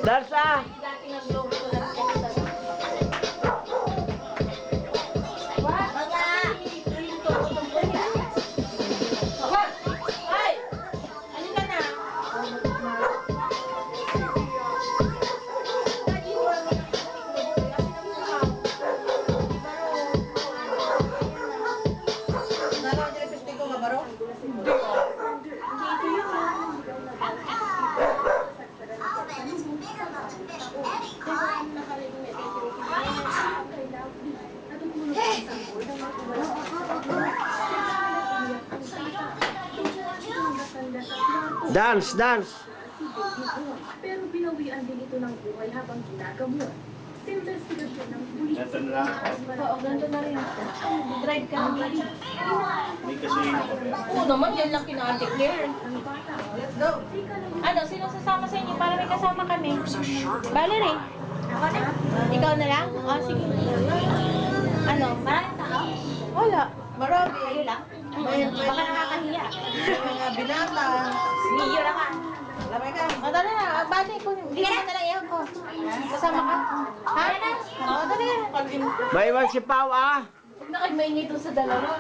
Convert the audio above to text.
Darsa! Dati nag-logo ko lang siya sa... Dance, dance! Pero binawian din ito ng buhay habang ginagamot. Sa investigasyon ng pulis. Ito na lang. Oo, ganito na rin. Drive ka naman. May kasino ko ba? Oo naman, yan lang kina-declare. Let's go. Ano, sino sasama sa inyo? Para may kasama kami. Valerie. Ako na? Ikaw na lang? Oh, sige. Ano? Maraming tao? Wala. Marami. Kayo lang? Baka nakakahiya. Mga binata. Niyo lang ka. Lamay ka. O, tala na. Bati ko. Hindi ka na lang iyan ko. Kasama ka? Ha? O, tala na. May iwan si Pao ah! Huwag na kayo maingay doon sa dalawa.